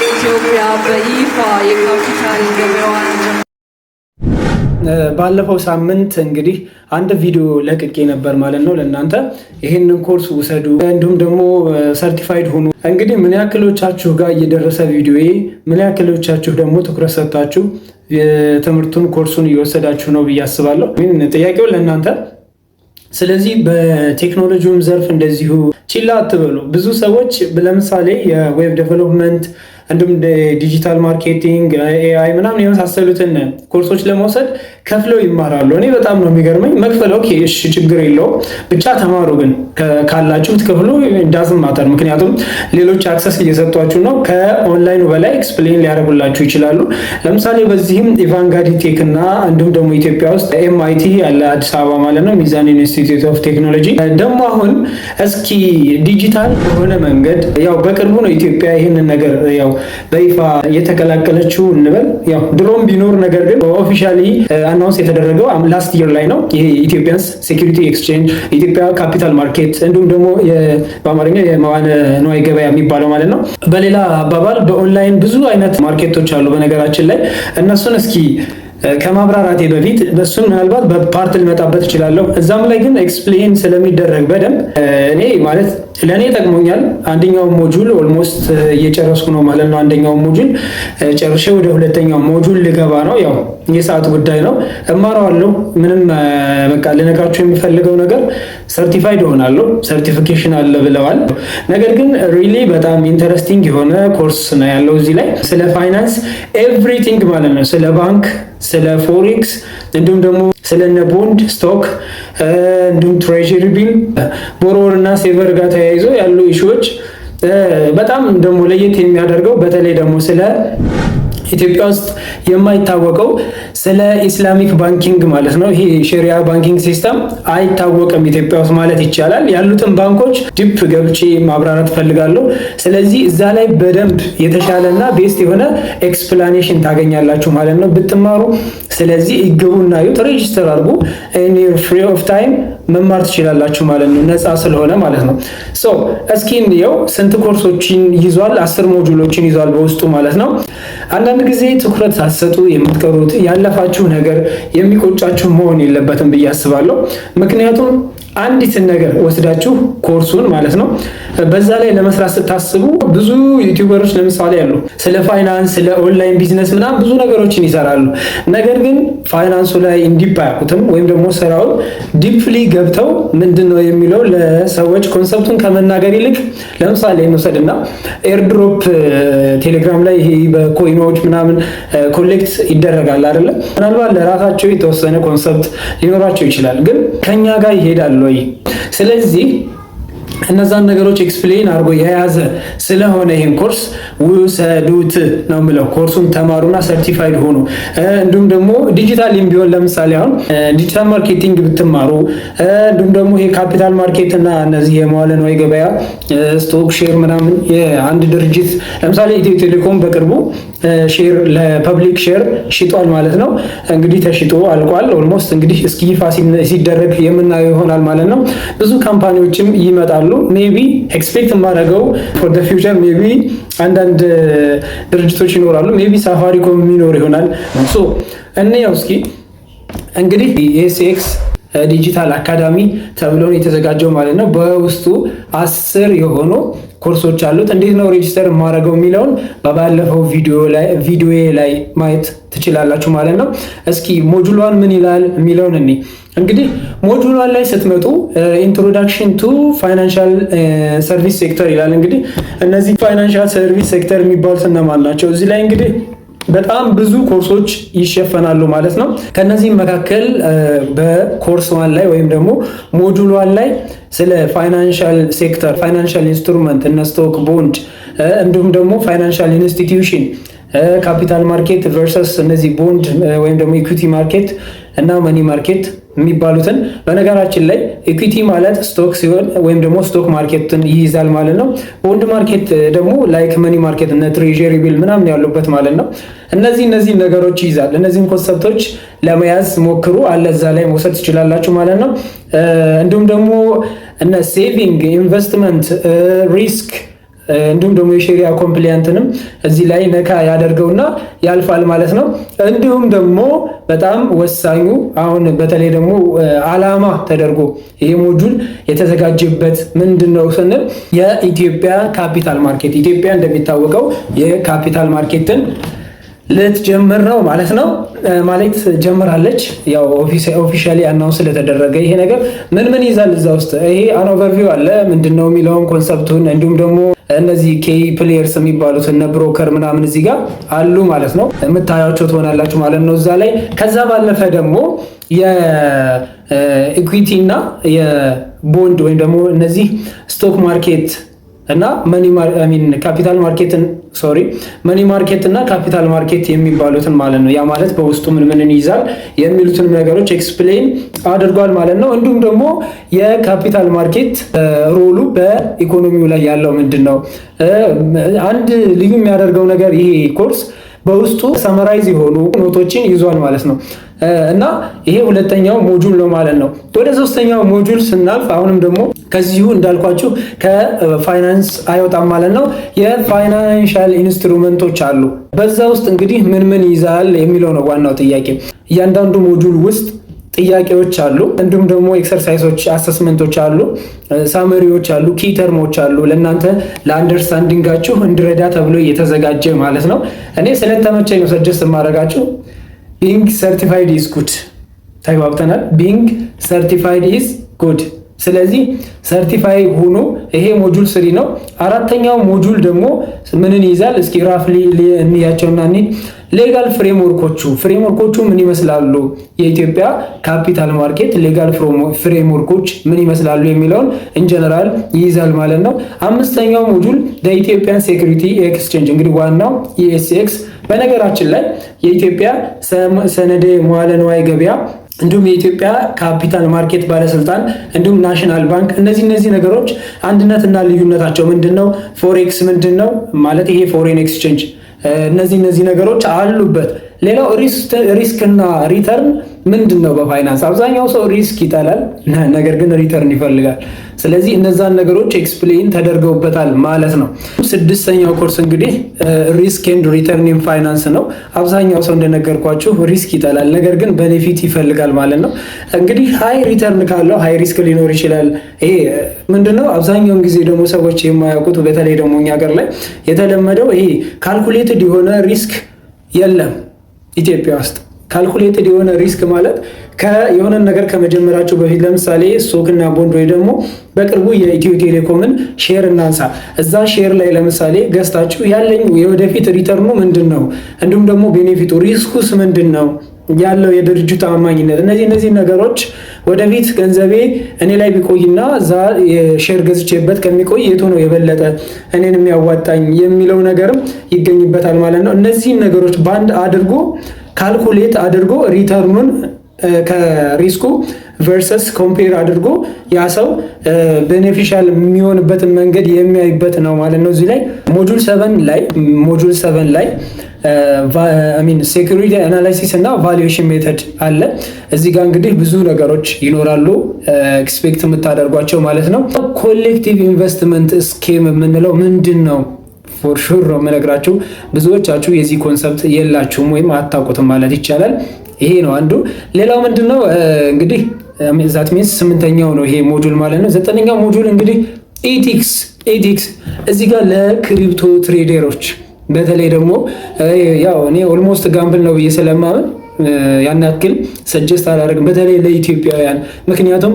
ኢትዮጵያ በይፋ የካፒታል ገበያዋን ባለፈው ሳምንት እንግዲህ አንድ ቪዲዮ ለቅቄ ነበር ማለት ነው ለእናንተ ይሄንን ኮርስ ውሰዱ እንዲሁም ደግሞ ሰርቲፋይድ ሁኑ። እንግዲህ ምን ያክሎቻችሁ ጋር እየደረሰ ቪዲዮዬ፣ ምን ያክሎቻችሁ ደግሞ ትኩረት ሰጥታችሁ የትምህርቱን ኮርሱን እየወሰዳችሁ ነው ብዬ አስባለሁ። ጥያቄው ለእናንተ። ስለዚህ በቴክኖሎጂውም ዘርፍ እንደዚሁ ችላ አትበሉ። ብዙ ሰዎች ለምሳሌ የዌብ ዴቨሎፕመንት እንዲሁም ዲጂታል ማርኬቲንግ፣ ኤአይ ምናምን የመሳሰሉትን ኮርሶች ለመውሰድ ከፍለው ይማራሉ። እኔ በጣም ነው የሚገርመኝ። መክፈል ኦኬ፣ እሺ፣ ችግር የለውም ብቻ ተማሩ። ግን ካላችሁ ትከፍሉ ዳዝም ማተር፣ ምክንያቱም ሌሎች አክሰስ እየሰጧችሁ ነው። ከኦንላይኑ በላይ ኤክስፕሌን ሊያደርጉላችሁ ይችላሉ። ለምሳሌ በዚህም ኢቫንጋዲ ቴክ እና እንዲሁም ደግሞ ኢትዮጵያ ውስጥ ኤምአይቲ ያለ አዲስ አበባ ማለት ነው ሚዛን ኢንስቲትዩት ኦፍ ቴክኖሎጂ ደግሞ አሁን እስኪ ዲጂታል በሆነ መንገድ ያው በቅርቡ ነው ኢትዮጵያ ይህንን ነገር ያው በይፋ የተቀላቀለችው እንበል። ያው ድሮም ቢኖር ነገር ግን ኦፊሻሊ አናውንስ የተደረገው ላስት ይር ላይ ነው። ይሄ ኢትዮጵያንስ ሴኩሪቲ ኤክስቼንጅ፣ ኢትዮጵያ ካፒታል ማርኬት እንዲሁም ደግሞ በአማርኛ የመዋዕለ ንዋይ ገበያ የሚባለው ማለት ነው። በሌላ አባባል በኦንላይን ብዙ አይነት ማርኬቶች አሉ በነገራችን ላይ። እነሱን እስኪ ከማብራራቴ በፊት በሱን ምናልባት በፓርት ልመጣበት እችላለሁ። እዛም ላይ ግን ኤክስፕሌን ስለሚደረግ በደንብ እኔ ማለት ለእኔ ጠቅሞኛል። አንደኛው ሞጁል ኦልሞስት እየጨረስኩ ነው ማለት ነው። አንደኛው ሞጁል ጨርሼ ወደ ሁለተኛው ሞጁል ልገባ ነው። ያው የሰዓት ጉዳይ ነው፣ እማረዋለሁ። ምንም በቃ ልነግራችሁ የሚፈልገው ነገር ሰርቲፋይድ እሆናለሁ፣ ሰርቲፊኬሽን አለ ብለዋል። ነገር ግን ሪሊ በጣም ኢንተረስቲንግ የሆነ ኮርስ ነው ያለው እዚህ ላይ ስለ ፋይናንስ ኤቭሪቲንግ ማለት ነው። ስለ ባንክ፣ ስለ ፎሬክስ እንዲሁም ደግሞ ስለነ ቦንድ፣ ስቶክ እንዲሁም ትሬዥሪ ቢል፣ ቦሮወር እና ሴቨር ጋር ተያይዞ ያሉ ኢሹዎች በጣም ደግሞ ለየት የሚያደርገው በተለይ ደግሞ ስለ ኢትዮጵያ ውስጥ የማይታወቀው ስለ ኢስላሚክ ባንኪንግ ማለት ነው። ይሄ ሼሪያ ባንኪንግ ሲስተም አይታወቅም ኢትዮጵያ ውስጥ ማለት ይቻላል። ያሉትን ባንኮች ዲፕ ገብቼ ማብራራት ፈልጋለሁ። ስለዚህ እዛ ላይ በደንብ የተሻለና ቤስት የሆነ ኤክስፕላኔሽን ታገኛላችሁ ማለት ነው ብትማሩ። ስለዚህ ይገቡና ዩት ሬጂስተር አድርጉ። እኔ ፍሪ ኦፍ ታይም መማር ትችላላችሁ ማለት ነው፣ ነፃ ስለሆነ ማለት ነው። ሶ እስኪ እንየው ስንት ኮርሶችን ይዟል? 10 ሞጁሎችን ይዟል በውስጡ ማለት ነው። አንዳንድ ጊዜ ትኩረት ሳትሰጡ የምትቀሩት ያለፋችሁ ነገር የሚቆጫችሁ መሆን የለበትም ብዬ አስባለሁ። ምክንያቱም አንዲትን ነገር ወስዳችሁ ኮርሱን ማለት ነው በዛ ላይ ለመስራት ስታስቡ ብዙ ዩቲዩበሮች ለምሳሌ ያሉ ስለ ፋይናንስ፣ ስለ ኦንላይን ቢዝነስ ምናምን ብዙ ነገሮችን ይሰራሉ። ነገር ግን ፋይናንሱ ላይ እንዲፕ አያውቁትም ወይም ደግሞ ስራውን ዲፕሊ ገብተው ምንድነው የሚለው ለሰዎች ኮንሰፕቱን ከመናገር ይልቅ ለምሳሌ እንውሰድና ኤርድሮፕ ቴሌግራም ላይ ይሄ በኮይኖች ምናምን ኮሌክት ይደረጋል አይደለ? ምናልባት ለራሳቸው የተወሰነ ኮንሰፕት ሊኖራቸው ይችላል፣ ግን ከኛ ጋር ይሄዳል ወይ? ስለዚህ እነዛን ነገሮች ኤክስፕሌን አድርጎ የያዘ ስለሆነ ይህን ኮርስ ውሰዱት ነው የምለው። ኮርሱን ተማሩና ሰርቲፋይድ ሆኑ። እንዲሁም ደግሞ ዲጂታልም ቢሆን ለምሳሌ አሁን ዲጂታል ማርኬቲንግ ብትማሩ እንዲሁም ደግሞ ይሄ ካፒታል ማርኬት እና እነዚህ የመዋዕለ ንዋይ ገበያ ስቶክ፣ ሼር ምናምን የአንድ ድርጅት ለምሳሌ ኢትዮ ቴሌኮም በቅርቡ ሼር ለፐብሊክ ሼር ሽጧል ማለት ነው። እንግዲህ ተሽጦ አልቋል ኦልሞስት። እንግዲህ እስኪ ይፋ ሲደረግ የምናየው ይሆናል ማለት ነው። ብዙ ካምፓኒዎችም ይመጣሉ። ሜቢ ኤክስፔክት የማደርገው ፎር ዘ ፊውቸር ሜቢ አንዳንድ ድርጅቶች ይኖራሉ። ሜቢ ሳፋሪኮም የሚኖር ይሆናል። ሶ እንየው እስኪ እንግዲህ ኤስኤክስ ዲጂታል አካዳሚ ተብሎ ነው የተዘጋጀው ማለት ነው። በውስጡ 10 የሆኑ ኮርሶች አሉት። እንዴት ነው ሬጂስተር የማደርገው የሚለውን በባለፈው ቪዲዮ ላይ ማየት ትችላላችሁ ማለት ነው። እስኪ ሞጁሏን ምን ይላል የሚለውን እኔ እንግዲህ ሞጁሏን ላይ ስትመጡ ኢንትሮዳክሽን ቱ ፋይናንሻል ሰርቪስ ሴክተር ይላል። እንግዲህ እነዚህ ፋይናንሻል ሰርቪስ ሴክተር የሚባሉት እነማን ናቸው? እዚህ ላይ እንግዲህ በጣም ብዙ ኮርሶች ይሸፈናሉ ማለት ነው። ከነዚህም መካከል በኮርስ ዋን ላይ ወይም ደግሞ ሞጁል ዋን ላይ ስለ ፋይናንሻል ሴክተር፣ ፋይናንሻል ኢንስትሩመንት እነ ስቶክ፣ ቦንድ እንዲሁም ደግሞ ፋይናንሻል ኢንስቲትዩሽን፣ ካፒታል ማርኬት ቨርሰስ እነዚህ ቦንድ ወይም ደግሞ ኢኩዊቲ ማርኬት እና መኒ ማርኬት የሚባሉትን በነገራችን ላይ ኢኩዊቲ ማለት ስቶክ ሲሆን ወይም ደግሞ ስቶክ ማርኬትን ይይዛል ማለት ነው። ቦንድ ማርኬት ደግሞ ላይክ መኒ ማርኬት እና ትሬዠሪ ቢል ምናምን ያሉበት ማለት ነው። እነዚህ ነገሮች ይይዛል። እነዚህን ኮንሰፕቶች ለመያዝ ሞክሩ፣ አለ እዛ ላይ መውሰድ ትችላላችሁ ማለት ነው። እንዲሁም ደግሞ እነ ሴቪንግ፣ ኢንቨስትመንት፣ ሪስክ እንዲሁም ደግሞ የሼሪያ ኮምፕሊያንትንም እዚህ ላይ ነካ ያደርገውና ያልፋል ማለት ነው። እንዲሁም ደግሞ በጣም ወሳኙ አሁን በተለይ ደግሞ ዓላማ ተደርጎ ይሄ ሞጁል የተዘጋጀበት ምንድን ነው ስንል የኢትዮጵያ ካፒታል ማርኬት፣ ኢትዮጵያ እንደሚታወቀው የካፒታል ማርኬትን ልትጀምር ነው ማለት ነው። ማለት ጀምራለች። ያው ኦፊሻሊ አናውንስ ስለተደረገ ይሄ ነገር ምን ይዛል እዛ ውስጥ ይሄ አን ኦቨርቪው አለ ምንድነው የሚለውን ኮንሰፕቱን፣ እንዲሁም ደግሞ እነዚህ ኬይ ፕሌየርስ የሚባሉት እነ ብሮከር ምናምን እዚህ ጋር አሉ ማለት ነው። የምታያቸው ትሆናላችሁ ማለት ነው እዛ ላይ። ከዛ ባለፈ ደግሞ የኢኩዊቲ እና የቦንድ ወይም ደግሞ እነዚህ ስቶክ ማርኬት እና ካፒታል ማርኬትን መኒ ማርኬት እና ካፒታል ማርኬት የሚባሉትን ማለት ነው። ያ ማለት በውስጡ ምን ይይዛል የሚሉትን ነገሮች ኤክስፕሌን አድርጓል ማለት ነው። እንዲሁም ደግሞ የካፒታል ማርኬት ሮሉ በኢኮኖሚው ላይ ያለው ምንድን ነው። አንድ ልዩ የሚያደርገው ነገር ይሄ ኮርስ በውስጡ ሰመራይዝ የሆኑ ኖቶችን ይዟል ማለት ነው። እና ይሄ ሁለተኛው ሞጁል ነው ማለት ነው። ወደ ሶስተኛው ሞጁል ስናልፍ አሁንም ደግሞ ከዚሁ እንዳልኳችሁ ከፋይናንስ አይወጣም ማለት ነው። የፋይናንሻል ኢንስትሩመንቶች አሉ። በዛ ውስጥ እንግዲህ ምን ይዛል የሚለው ነው ዋናው ጥያቄ። እያንዳንዱ ሞጁል ውስጥ ጥያቄዎች አሉ፣ እንዲሁም ደግሞ ኤክሰርሳይሶች፣ አሰስመንቶች አሉ፣ ሳመሪዎች አሉ፣ ኪ ተርሞች አሉ። ለእናንተ ለአንደርስታንዲንጋችሁ እንዲረዳ ተብሎ እየተዘጋጀ ማለት ነው። እኔ ስለተመቸኝ ነው ሰጀስት የማደርጋችሁ። ቢንግ ሰርቲፋይድ ኢዝ ጉድ። ተግባብተናል። ቢንግ ሰርቲፋይድ ኢዝ ጉድ። ስለዚህ ሰርቲፋይ ሆኖ ይሄ ሞጁል 3 ነው። አራተኛው ሞጁል ደግሞ ምንን ይዛል? እስኪ ራፍሊ እንያቸውና ሌጋል ፍሬምወርኮቹ ምን ይመስላሉ? የኢትዮጵያ ካፒታል ማርኬት ሌጋል ፍሬምወርኮች ምን ይመስላሉ የሚለውን ኢንጀነራል ይይዛል ማለት ነው። አምስተኛው ሞጁል የኢትዮጵያን ሴኩሪቲ ኤክስቼንጅ፣ እንግዲህ ዋናው ኢኤስኤክስ። በነገራችን ላይ የኢትዮጵያ ሰነደ መዋለ ንዋይ ገበያ እንዲሁም የኢትዮጵያ ካፒታል ማርኬት ባለስልጣን እንዲሁም ናሽናል ባንክ እነዚህ ነገሮች አንድነትና ልዩነታቸው ምንድነው? ፎሬክስ ምንድነው ማለት ይሄ ፎሬን ኤክስቼንጅ፣ እነዚህ ነገሮች አሉበት። ሌላው ሪስክ እና ሪተርን ምንድነው? በፋይናንስ አብዛኛው ሰው ሪስክ ይጠላል፣ ነገር ግን ሪተርን ይፈልጋል። ስለዚህ እነዛን ነገሮች ኤክስፕሌን ተደርገውበታል ማለት ነው። ስድስተኛው ኮርስ እንግዲህ ሪስክ ኤንድ ሪተርን ኢን ፋይናንስ ነው። አብዛኛው ሰው እንደነገርኳችሁ ሪስክ ይጠላል፣ ነገር ግን ቤኔፊት ይፈልጋል ማለት ነው። እንግዲህ ሃይ ሪተርን ካለው ሃይ ሪስክ ሊኖር ይችላል። ይሄ ምንድነው? አብዛኛውን ጊዜ ደግሞ ሰዎች የማያውቁት በተለይ ደግሞ እኛ ሀገር ላይ የተለመደው ይሄ ካልኩሌትድ የሆነ ሪስክ የለም ኢትዮጵያ ውስጥ። ካልኩሌትድ የሆነ ሪስክ ማለት የሆነ ነገር ከመጀመራቸው በፊት ለምሳሌ ስቶክ እና ቦንድ ወይ ደግሞ በቅርቡ የኢትዮ ቴሌኮምን ሼር እናንሳ። እዛ ሼር ላይ ለምሳሌ ገዝታችሁ ያለኝ የወደፊት ሪተርኑ ምንድን ነው፣ እንዲሁም ደግሞ ቤኔፊቱ ሪስኩስ ምንድን ነው ያለው የድርጅቱ ታማኝነት፣ እነዚህ ነገሮች ወደፊት ገንዘቤ እኔ ላይ ቢቆይና እዛ የሼር ገዝቼበት ከሚቆይ የቱ ነው የበለጠ እኔን የሚያዋጣኝ የሚለው ነገርም ይገኝበታል ማለት ነው። እነዚህን ነገሮች ባንድ አድርጎ ካልኩሌት አድርጎ ሪተርኑን ከሪስኩ ቨርሰስ ኮምፔር አድርጎ ያ ሰው ቤኔፊሻል የሚሆንበትን መንገድ የሚያይበት ነው ማለት ነው። እዚህ ላይ ሞጁል 7 ላይ ሴኩሪቲ አናላይሲስ እና ቫሉዌሽን ሜተድ አለ። እዚህ ጋር እንግዲህ ብዙ ነገሮች ይኖራሉ ኤክስፔክት የምታደርጓቸው ማለት ነው። ኮሌክቲቭ ኢንቨስትመንት ስኬም የምንለው ምንድን ነው? ፎር ሹር ነው የምነግራችሁ። ብዙዎቻችሁ የዚህ ኮንሰፕት የላችሁም ወይም አታውቁትም ማለት ይቻላል። ይሄ ነው አንዱ። ሌላው ምንድነው እንግዲህ ዛት ሚንስ 8ኛው ነው ይሄ ሞጁል ማለት ነው። 9ኛው ሞጁል እንግዲህ ኤቲክስ እዚህ ጋር ለክሪፕቶ ትሬደሮች በተለይ ደግሞ ያው እኔ ኦልሞስት ጋምብል ነው ብዬ ስለማምን ያን ያክል ሰጀስት አላደርግም፣ በተለይ ለኢትዮጵያውያን። ምክንያቱም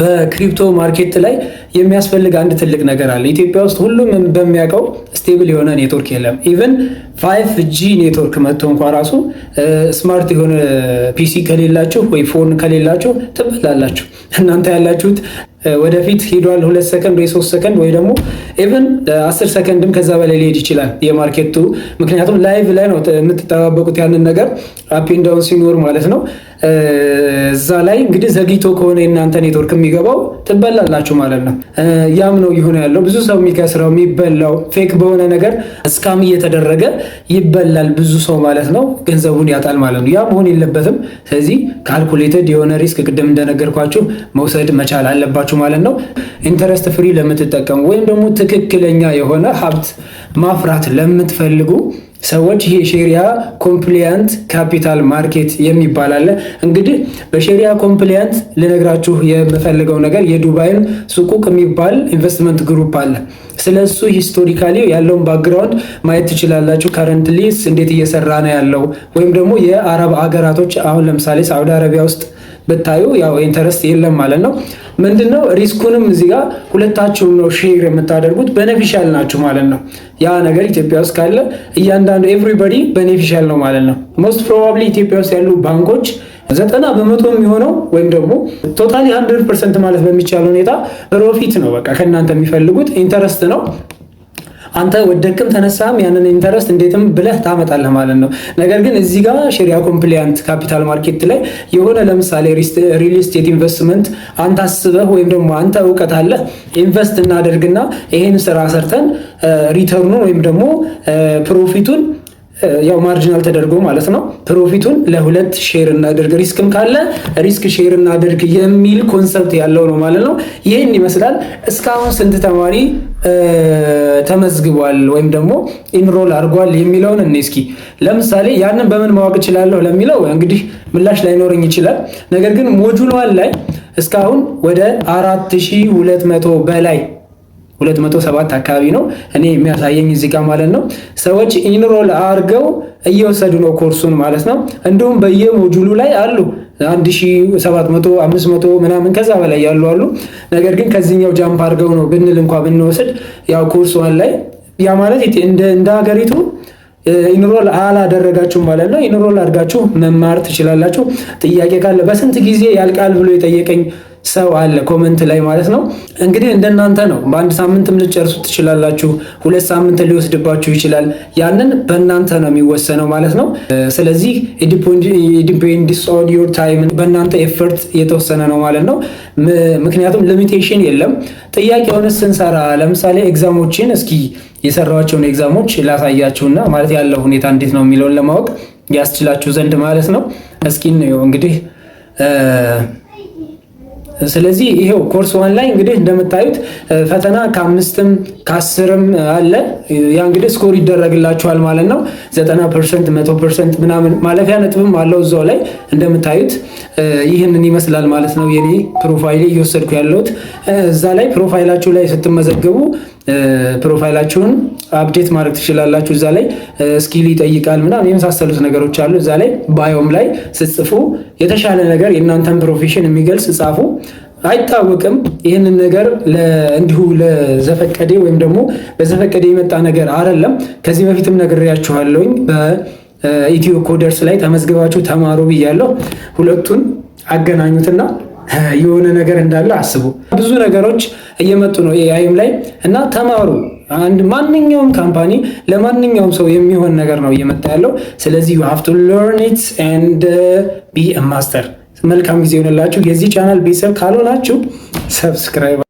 በክሪፕቶ ማርኬት ላይ የሚያስፈልግ አንድ ትልቅ ነገር አለ። ኢትዮጵያ ውስጥ ሁሉም በሚያውቀው ስቴብል የሆነ ኔትወርክ የለም። ኢቨን 5G ኔትወርክ መጥቶ እንኳን ራሱ ስማርት የሆነ ፒሲ ከሌላችሁ ወይ ፎን ከሌላችሁ ትበላላችሁ። እናንተ ያላችሁት ወደፊት ሄዷል 2 ሰከንድ ወይ 3 ሰከንድ ወይ ደግሞ ኢቨን 10 ሰከንድም ከዛ በላይ ሊሄድ ይችላል የማርኬቱ። ምክንያቱም ላይቭ ላይ ነው የምትጠባበቁት ያንን ነገር አፕ ኤንድ ዳውን ሲኖር ማለት ነው። እዛ ላይ እንግዲህ ዘግይቶ ከሆነ የእናንተ ኔትወርክ የሚገባው ትበላላችሁ ማለት ነው። ያም ነው ይሆነ ያለው። ብዙ ሰው የሚከስረው የሚበላው ፌክ በሆነ ነገር እስካም እየተደረገ ይበላል ብዙ ሰው ማለት ነው። ገንዘቡን ያጣል ማለት ነው። ያ መሆን የለበትም። ስለዚህ ካልኩሌትድ የሆነ ሪስክ ቅድም እንደነገርኳችሁ መውሰድ መቻል አለባችሁ ማለት ነው። ኢንተረስት ፍሪ ለምትጠቀሙ ወይም ደግሞ ትክክለኛ የሆነ ሀብት ማፍራት ለምትፈልጉ ሰዎች ይሄ ሼሪያ ኮምፕሊያንት ካፒታል ማርኬት የሚባል አለ። እንግዲህ በሼሪያ ኮምፕሊያንት ልነግራችሁ የምፈልገው ነገር የዱባይን ሱቁቅ የሚባል ኢንቨስትመንት ግሩፕ አለ። ስለሱ ሂስቶሪካሊ ያለውን ባክግራውንድ ማየት ትችላላችሁ። ከረንትሊስ እንዴት እየሰራ ነው ያለው ወይም ደግሞ የአረብ ሀገራቶች አሁን ለምሳሌ ሳዑዲ አረቢያ ውስጥ ብታዩ ያው ኢንተረስት የለም ማለት ነው። ምንድነው ሪስኩንም እዚህ ጋር ሁለታችሁም ነው ሼር የምታደርጉት፣ ቤኔፊሻል ናችሁ ማለት ነው። ያ ነገር ኢትዮጵያ ውስጥ ካለ እያንዳንዱ ኤቭሪባዲ ቤኔፊሻል ነው ማለት ነው። ሞስት ፕሮባብሊ ኢትዮጵያ ውስጥ ያሉ ባንኮች 90% የሚሆነው ወይም ደግሞ ቶታሊ 100% ማለት በሚቻል ሁኔታ ፕሮፊት ነው። በቃ ከእናንተ የሚፈልጉት ኢንተረስት ነው። አንተ ወደቅም ተነሳም ያንን ኢንተረስት እንዴትም ብለህ ታመጣለህ ማለት ነው። ነገር ግን እዚህ ጋር ሼሪያ ኮምፕሊያንት ካፒታል ማርኬት ላይ የሆነ ለምሳሌ ሪል ስቴት ኢንቨስትመንት አንተ አስበህ ወይም ደግሞ አንተ እውቀት አለህ ኢንቨስት እናደርግና ይሄን ስራ ሰርተን ሪተርኑን ወይም ደግሞ ፕሮፊቱን ያው ማርጂናል ተደርጎ ማለት ነው ፕሮፊቱን ለሁለት ሼር እናደርግ፣ ሪስክም ካለ ሪስክ ሼር እናደርግ የሚል ኮንሰፕት ያለው ነው ማለት ነው። ይህን ይመስላል። እስካሁን ስንት ተማሪ ተመዝግቧል ወይም ደግሞ ኢንሮል አድርጓል የሚለውን እኔ እስኪ ለምሳሌ ያንን በምን ማወቅ እችላለሁ ለሚለው እንግዲህ ምላሽ ላይኖረኝ ይችላል። ነገር ግን ሞጁል ዋን ላይ እስካሁን ወደ 4200 በላይ 207 አካባቢ ነው እኔ የሚያሳየኝ እዚህ ጋር ማለት ነው። ሰዎች ኢንሮል አድርገው እየወሰዱ ነው ኮርሱን ማለት ነው። እንዲሁም በየሞጁሉ ላይ አሉ 1700 500 ምናምን ከዛ በላይ ያሉ አሉ። ነገር ግን ከዚህኛው ጃምፕ አድርገው ነው ብንል እንኳን ብንወስድ ያው ኮርሱን ላይ ያ ማለት እንደ ሀገሪቱ ኢንሮል አላደረጋችሁ ማለት ነው። ኢንሮል አድርጋችሁ መማር ትችላላችሁ። ጥያቄ ካለ በስንት ጊዜ ያልቃል ብሎ የጠየቀኝ ሰው አለ ኮመንት ላይ ማለት ነው። እንግዲህ እንደናንተ ነው። በአንድ ሳምንትም ልጨርሱ ትችላላችሁ፣ 2 ሳምንት ሊወስድባችሁ ይችላል። ያንን በእናንተ ነው የሚወሰነው ማለት ነው። ስለዚህ ዲፔንድስ ኦን ዮር ታይም፣ በእናንተ ኤፈርት የተወሰነ ነው ማለት ነው። ምክንያቱም ሊሚቴሽን የለም። ጥያቄውን ስንሰራ ለምሳሌ ኤግዛሞችን እስኪ የሰራቸውን ኤግዛሞች ላሳያችሁና ማለት ያለው ሁኔታ እንዴት ነው የሚለውን ለማወቅ ያስችላችሁ ዘንድ ማለት ነው። እስኪ ነው እንግዲህ ስለዚህ ይሄው ኮርስ ዋን ላይ እንግዲህ እንደምታዩት ፈተና ከ5ም ከ10ም አለ። ያ እንግዲህ ስኮር ይደረግላችኋል ማለት ነው። 90% 100% ምናምን ማለፊያ ነጥብም አለው እዛው ላይ እንደምታዩት ይህንን ይመስላል ማለት ነው። የኔ ፕሮፋይል እየወሰድኩ ያለሁት እዛ ላይ ፕሮፋይላችሁ ላይ ስትመዘገቡ ፕሮፋይላችሁን አፕዴት ማድረግ ትችላላችሁ። እዛ ላይ ስኪል ይጠይቃል ምናምን የመሳሰሉት ነገሮች አሉ። እዛ ላይ ባዮም ላይ ስትጽፉ የተሻለ ነገር የእናንተን ፕሮፌሽን የሚገልጽ ጻፉ። አይታወቅም ይህንን ነገር እንዲሁ ለዘፈቀዴ ወይም ደግሞ በዘፈቀዴ የመጣ ነገር አይደለም። ከዚህ በፊትም ነግሬያችኋለሁኝ በኢትዮ ኮደርስ ላይ ተመዝግባችሁ ተማሩ ብያለሁ። ሁለቱን አገናኙትና የሆነ ነገር እንዳለ አስቡ። ብዙ ነገሮች እየመጡ ነው ኤአይም ላይ እና ተማሩ። አንድ ማንኛውም ካምፓኒ ለማንኛውም ሰው የሚሆን ነገር ነው እየመጣ ያለው። ስለዚህ you have to learn it and be a master። መልካም ጊዜ ይሆንላችሁ። የዚህ ቻናል ቤተሰብ ካልሆናችሁ ሰብስክራይብ